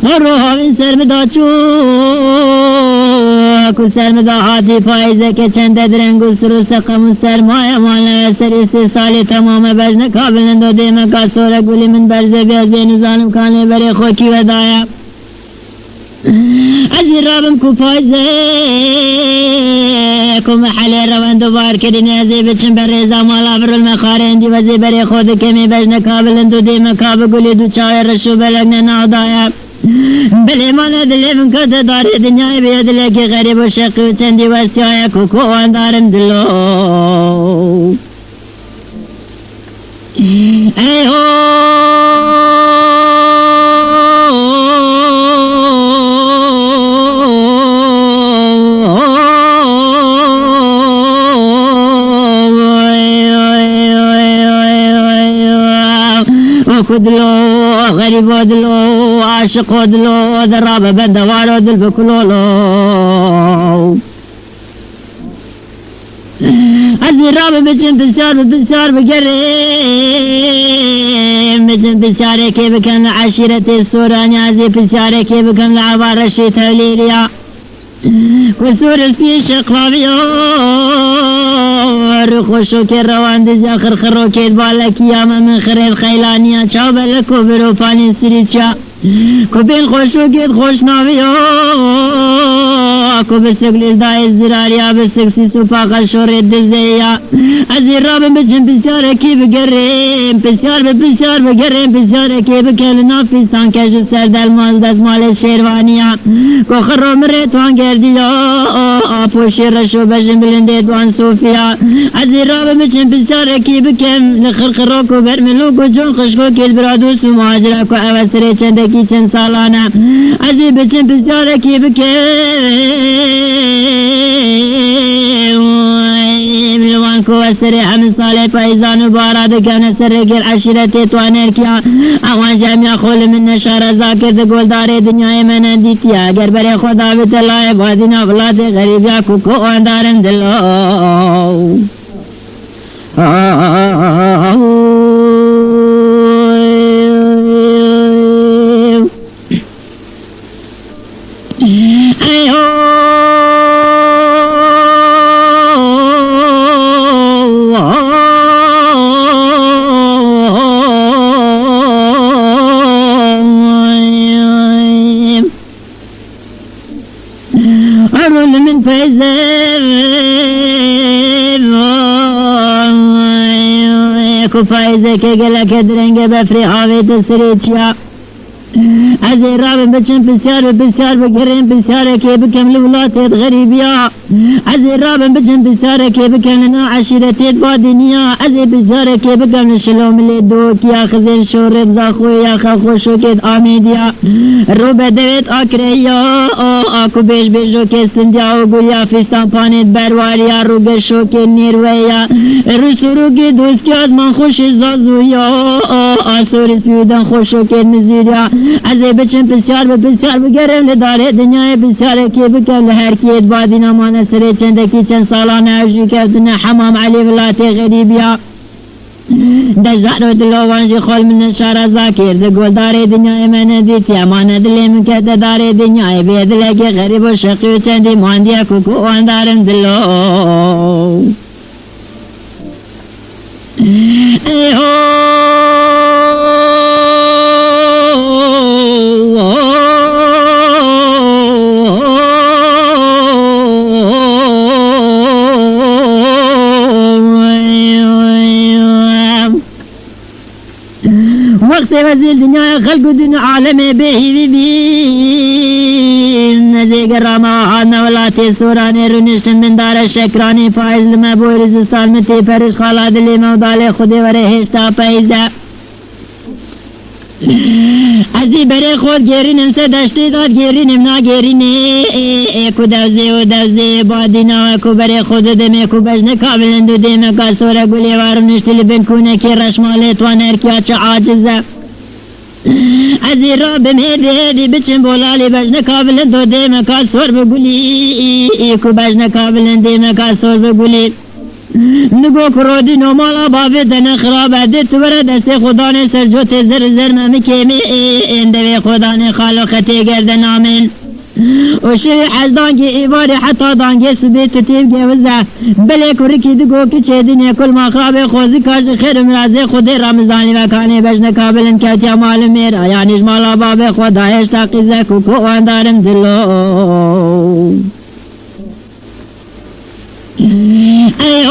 روحاوین سرمدا چو کو سرمدا حاتی فایزه که چند درنگ و سر و سقم و سرمایه ماله سری 3 سالی تمام بجن کابلند و دیم کا سور گلی من برزه بیازین ظالم کانه بری خوکی ودایا ازی رابم کو فایزه کو محلی روند و بار کردین ازی بچن بر رضا مالا بر المخارندی وزی بری خود کمی بجن کابلند و دیم کاب گلی دو چای رشو بلگن نادایا بلی مانا دلی من کده داری دنیای بیادلی که غریب و شقی و چندی وستی های کوکو اندارم دلو ای هو خدلو غریب ودلو عاشق ودلو درابه بدوار ودل بكلولو ازي رابه بچن بسار بقرم بچن بساره كي بكن عشيرة السوراني ازي بساره كي بكن لعبار الشي توليريا كسور الفيش اقلابيو خوشو که روان دزی آخر خرو که بالا کیاما من خرید خیلانیا چاو بلکو برو پانی سری چا کو بین خوشو که خوش ناویو کو بسگلیل دای زراریا بسگسی سپاقا شورید دزیا ازی رابم بچن بسیاره کی بگرم بسیار بگرم بسیاره کی بکل نافیستان کشو سردل مال دست مال شیروانیا کو خرو مره توان گردیا پوشی رشو بجن بلنده دوان صوفیا ازی رابم بچن بسیاره کی بکم لخرخرو کو برملو کو جون خشکو کل برادوس و مهاجره کو اوسره چندکی چند سالانه ازی بچن بسیاره کی بکم بلوان کو اسره همین ساله پایزان و باراد کنه سره گل عشیرت توانر کیا اوان جمعی خول من نشار زاکت گلدار دنیای من دیتیا اگر بر خدا بتلای بادین اولاد غریبیا کو اندارم دلو من فايزة كجلا كدرنج بفري عويت السريتشا ازي راب بچن بسيار بقرين بسيار كي بكم لولات غريبيا ازي راب بچن بسيار كي بكم لنا عشيرة بادنيا ازي بسيار كي بكم لشلوم اللي دوك يا خزين شورب زاخو يا خاخو شوكت آميديا روبة دويت آكريا آكو بيجو كي سنديا وقوليا فيستان پانيت برواريا روبة شوكي نيرويا رسورو كي دوسكي آزمان خوش زازويا آسوري سويدان خوش شوكت مزيريا ازي بچن بسیار بگرم لداره دنیای بسیار کی بکم لهر کیت بادی نمان سره چندکی چند سالانه عجی کردن حمام علی ولاتی غریبیا دجار و دلوانجی خول من شار زاکر ده گلداره دنیای من دیتی امان دلی من که داره دنیای بیدله که غریب و شقی و چندی ماندیا کوکو اندارم دلو ایهو وقت وزير دنيا خلق دنيا عالم به نزيق الرما عنا ولاتي سوراني رنشت من دار الشكراني فائز لما بورزستان متي فرش خالد اللي موضالي خودي ورهشتا فايزا ازی بره خود گرینم سه دشتی داد گرینم نا گرینه اکو دوزه بادینا اکو بره خود دمه اکو بجنه کابلندو دمه که سوره گلی وارم نشتلی بنکونه که رشماله توانر کیا چه عاجزه ازی را بمهده بچن بولالی بجنه کابلندو دمه که سور بگولی اکو بجنه کابلند دمه که سور بگولی نگو کرودی نمالا بابی دن خراب ده تو بره دست خدا نه سرجوت زر زر ممی کمی اندوی خدا نه خالقتی گردن آمین و شوی حزدانگی ایواری حتی دانگی سبی تطیب گوزه بله کرکی دگو کچه دنیا کل مخراب خوزی کاش خیر مرازی خودی رمزانی و کانی بجن کابلن کتیا مال میرا یعنیش مالا باب خدایش تاقیزه کوکو اندارم دلو ای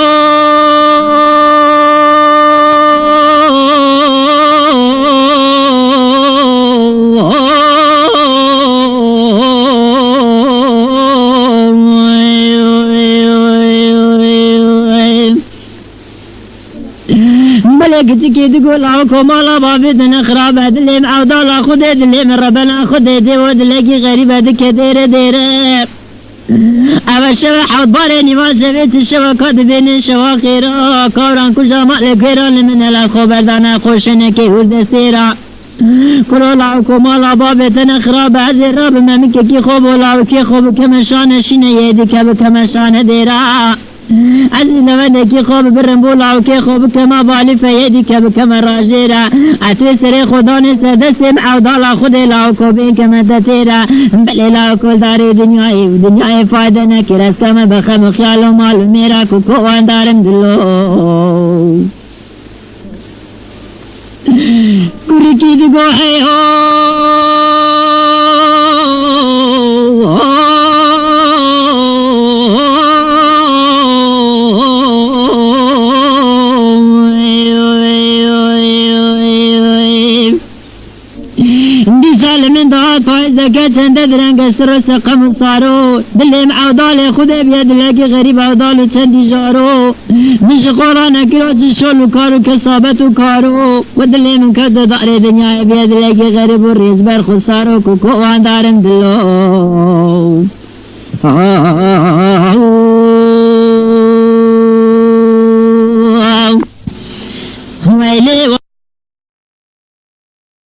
بلکه چی دگو لاو کمالا بابی دن خراب دلیم عودالا خود دلیم ربنا خود دیو دلگی غریب دکه دیره دیره اول شوه حوض باره نیمال شویت شوه کاد بین شوه خیرا کاران کجا مال خیران من الخو بردانه خوشنه که هور دستیرا کلو لاو کمالا بابی دن خراب عزی راب ممکه کی خوب و لاو کی خوب کمشان شینه یدی که بکمشان دیره عزی نوانه کی خوب برن بولا و کی خوب کما بالی فیدی که بکم راجیره اتوی سر خدا نسه دستیم عودالا خود لاو کوبین که مدتیره بلی لاو کل داری دنیای فایده نکی رسکم بخم خیال و مال میرا کوکو اندارم دلو گوری کی دگو ہے من دعات فائز دکه چنده درنگ سر سقم سارو دلیم عودال خود بیاد لگی غریب عودال چندی جارو مش قرآن اکرا چشول و کارو کسابت و کارو و دلیم کد دار دنیا بیاد لگی غریب و ریز بر خسارو کوکو اندارم دلو